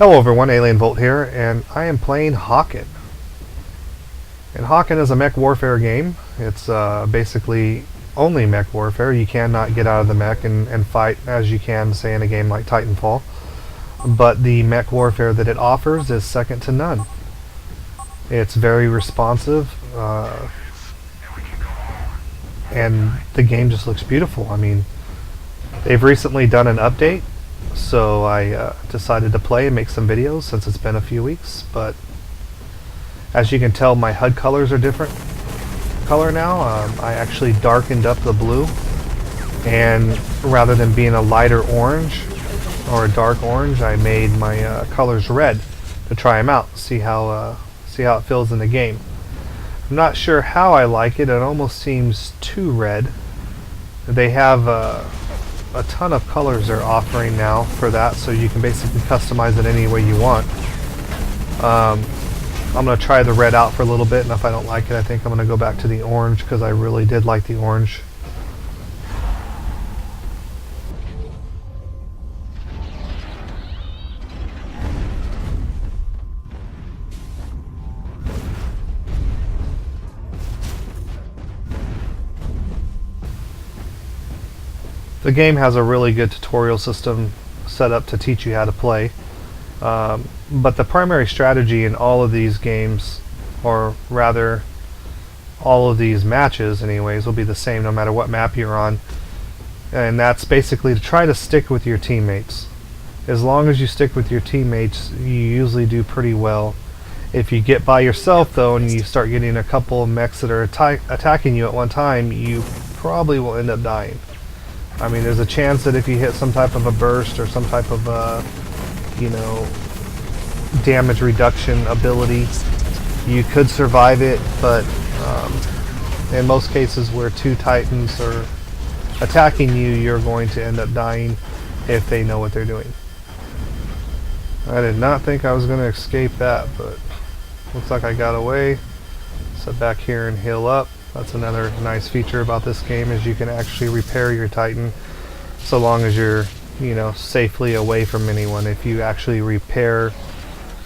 Hello everyone, Alien Volt here, and I am playing Hawken. And Hawken is a mech warfare game. It's basically only mech warfare. You cannot get out of the mech and fight as you can, say, in a game like Titanfall. But the mech warfare that it offers is second to none. It's very responsive, and the game just looks beautiful. I mean, they've recently done an update, so I decided to play and make some videos since it's been a few weeks. But as you can tell, my HUD colors are different color now. I actually darkened up the blue, and rather than being a lighter orange or a dark orange, I made my colors red to try them out, see how it feels in the game. I'm not sure how I like it. It almost seems too red. They have a ton of colors they're offering now for that, so you can basically customize it any way you want. I'm going to try the red out for a little bit, and if I don't like it, I think I'm going to go back to the orange, because I really did like the orange. The game has a really good tutorial system set up to teach you how to play. But the primary strategy in all of these games, or rather all of these matches anyways, will be the same no matter what map you're on. And that's basically to try to stick with your teammates. As long as you stick with your teammates, you usually do pretty well. If you get by yourself though, and you start getting a couple of mechs that are attacking you at one time, you probably will end up dying. I mean, there's a chance that if you hit some type of a burst or some type of damage reduction ability, you could survive it, but in most cases where two titans are attacking you, you're going to end up dying if they know what they're doing. I did not think I was going to escape that, but looks like I got away. Sit back here and heal up. That's another nice feature about this game, is you can actually repair your Titan so long as you're, safely away from anyone. If you actually repair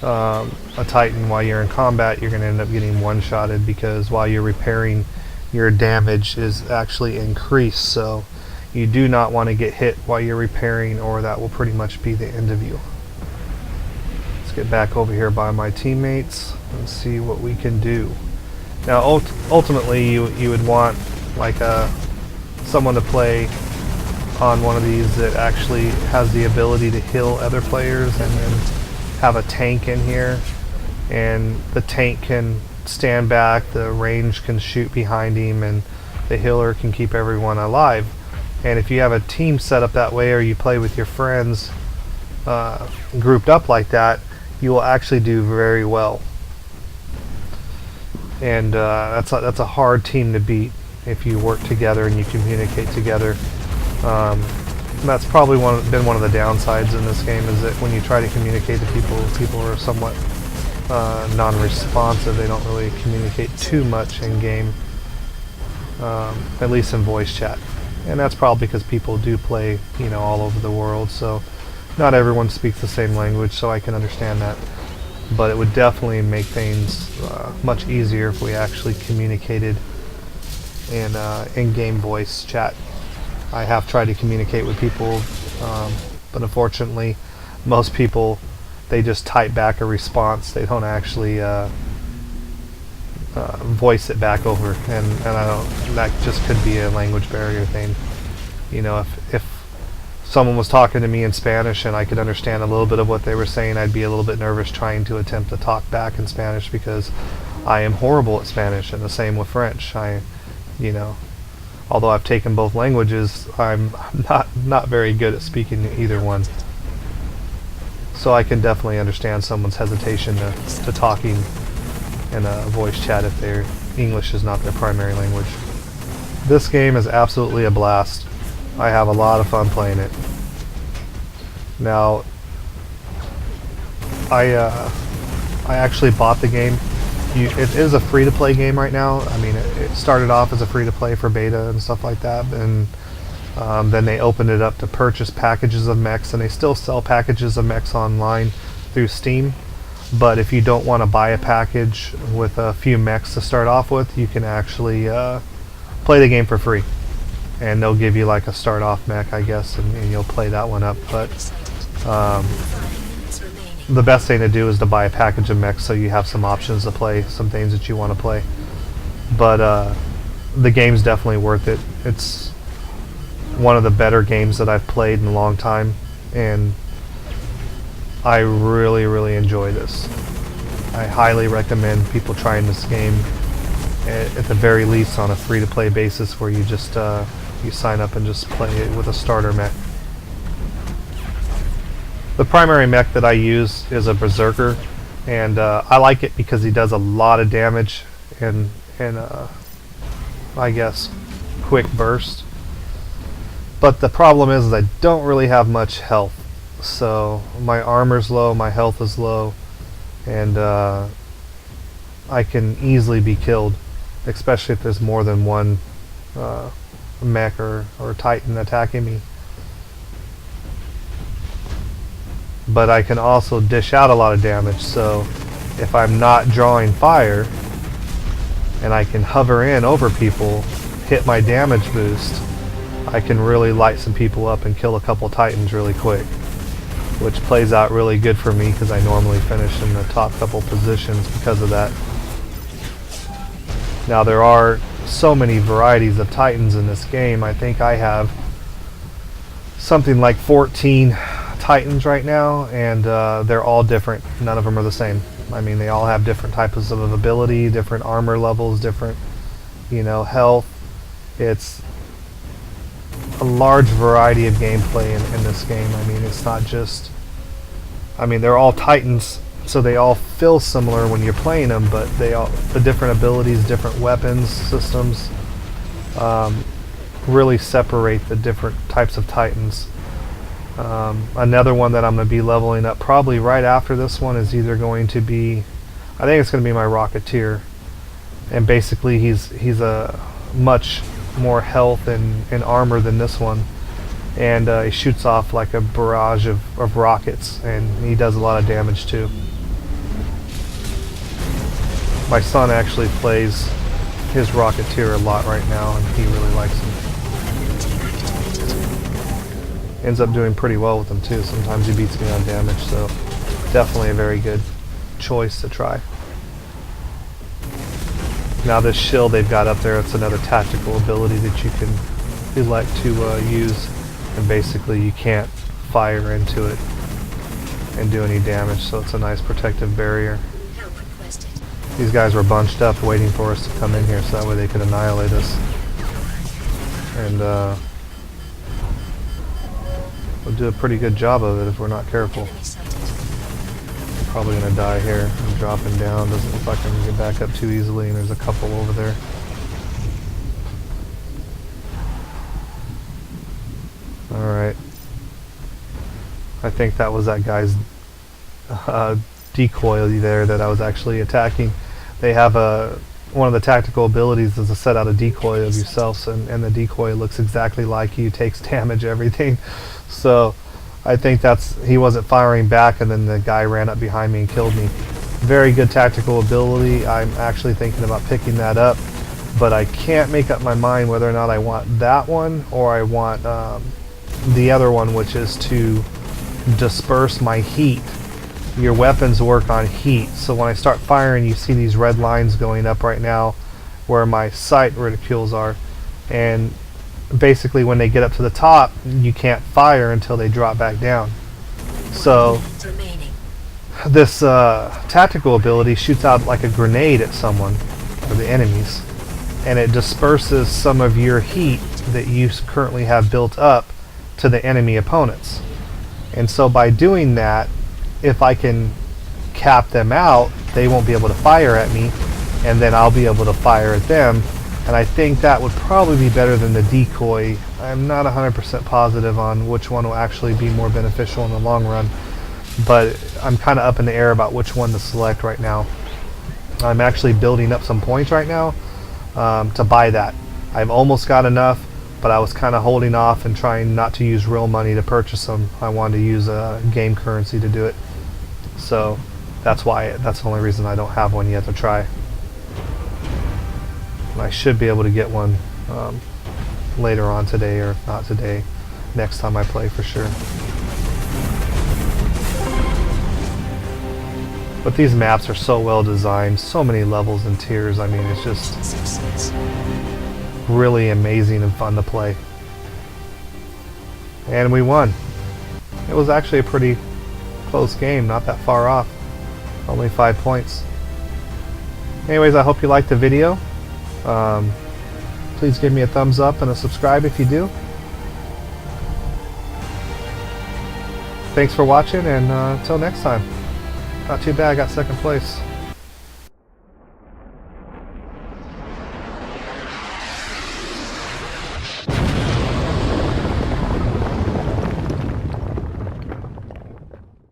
a Titan while you're in combat, you're going to end up getting one-shotted, because while you're repairing, your damage is actually increased. So you do not want to get hit while you're repairing, or that will pretty much be the end of you. Let's get back over here by my teammates and see what we can do. Now, ultimately, you would want someone to play on one of these that actually has the ability to heal other players, and then have a tank in here, and the tank can stand back, the range can shoot behind him, and the healer can keep everyone alive. And if you have a team set up that way, or you play with your friends grouped up like that, you will actually do very well. And that's a hard team to beat if you work together and you communicate together. That's probably been one of the downsides in this game, is that when you try to communicate to people are somewhat non-responsive. They don't really communicate too much in game, at least in voice chat. And that's probably because people do play, all over the world, so not everyone speaks the same language, so I can understand that. But it would definitely make things much easier if we actually communicated in in-game voice chat. I have tried to communicate with people, but unfortunately, most people, they just type back a response. They don't actually voice it back over, and I don't. That just could be a language barrier thing. If someone was talking to me in Spanish and I could understand a little bit of what they were saying, I'd be a little bit nervous trying to attempt to talk back in Spanish, because I am horrible at Spanish, and the same with French. Although I've taken both languages, I'm not very good at speaking either one. So I can definitely understand someone's hesitation to talking in a voice chat if their English is not their primary language. This game is absolutely a blast. I have a lot of fun playing it. Now, I actually bought the game. It is a free-to-play game right now. I mean, it started off as a free-to-play for beta and stuff like that, and then they opened it up to purchase packages of mechs, and they still sell packages of mechs online through Steam. But if you don't want to buy a package with a few mechs to start off with, you can actually play the game for free. And they'll give you like a start off mech, I guess, and you'll play that one up. But the best thing to do is to buy a package of mechs so you have some options to play, some things that you want to play. But the game's definitely worth it. It's one of the better games that I've played in a long time, and I really, really enjoy this. I highly recommend people trying this game at the very least on a free-to-play basis, where you just you sign up and just play it with a starter mech. The primary mech that I use is a Berserker, and I like it because he does a lot of damage and I guess quick burst. But the problem is I don't really have much health, so my armor's low, my health is low, and I can easily be killed, especially if there's more than one mech or titan attacking me. But I can also dish out a lot of damage, so if I'm not drawing fire and I can hover in over people, hit my damage boost, I can really light some people up and kill a couple titans really quick, which plays out really good for me because I normally finish in the top couple positions because of that. Now there are so many varieties of titans in this game. I think I have something like 14 titans right now, and they're all different. None of them are the same. I mean, they all have different types of ability, different armor levels, different, health. It's a large variety of gameplay in this game. I mean, it's not just, they're all titans, so they all feel similar when you're playing them, but the different abilities, different weapons systems really separate the different types of titans. Another one that I'm going to be leveling up probably right after this one is either going to be, I think it's going to be my Rocketeer, and basically he's a much more health and armor than this one, and he shoots off like a barrage of rockets, and he does a lot of damage too. My son actually plays his Rocketeer a lot right now, and he really likes him. Ends up doing pretty well with them too. Sometimes he beats me on damage, so definitely a very good choice to try. Now this shield they've got up there, it's another tactical ability that you can elect to use, and basically you can't fire into it and do any damage, so it's a nice protective barrier. These guys were bunched up waiting for us to come in here so that way they could annihilate us. And we'll do a pretty good job of it if we're not careful. I'm probably going to die here. I'm dropping down. Doesn't look like I can get back up too easily, and there's a couple over there. Alright. I think that was that guy's decoy there that I was actually attacking. They have one of the tactical abilities is to set out a decoy of yourself, and the decoy looks exactly like you, takes damage, everything. So I think he wasn't firing back, and then the guy ran up behind me and killed me. Very good tactical ability. I'm actually thinking about picking that up, but I can't make up my mind whether or not I want that one or I want the other one, which is to disperse my heat. Your weapons work on heat, so when I start firing, you see these red lines going up right now where my sight reticules are, and basically when they get up to the top, you can't fire until they drop back down. So this tactical ability shoots out like a grenade at someone, or the enemies, and it disperses some of your heat that you currently have built up to the enemy opponents. And so by doing that, if I can cap them out, they won't be able to fire at me, and then I'll be able to fire at them. And I think that would probably be better than the decoy. I'm not 100% positive on which one will actually be more beneficial in the long run, but I'm kind of up in the air about which one to select right now. I'm actually building up some points right now to buy that. I've almost got enough, but I was kind of holding off and trying not to use real money to purchase them. I wanted to use game currency to do it. So that's the only reason I don't have one yet to try. And I should be able to get one later on today, or if not today, next time I play for sure. But these maps are so well designed, so many levels and tiers. I mean, it's just really amazing and fun to play. And we won. It was actually a pretty close game, not that far off. Only 5 points. Anyways, I hope you liked the video. Please give me a thumbs up and a subscribe if you do. Thanks for watching, and until next time. Not too bad, I got second place.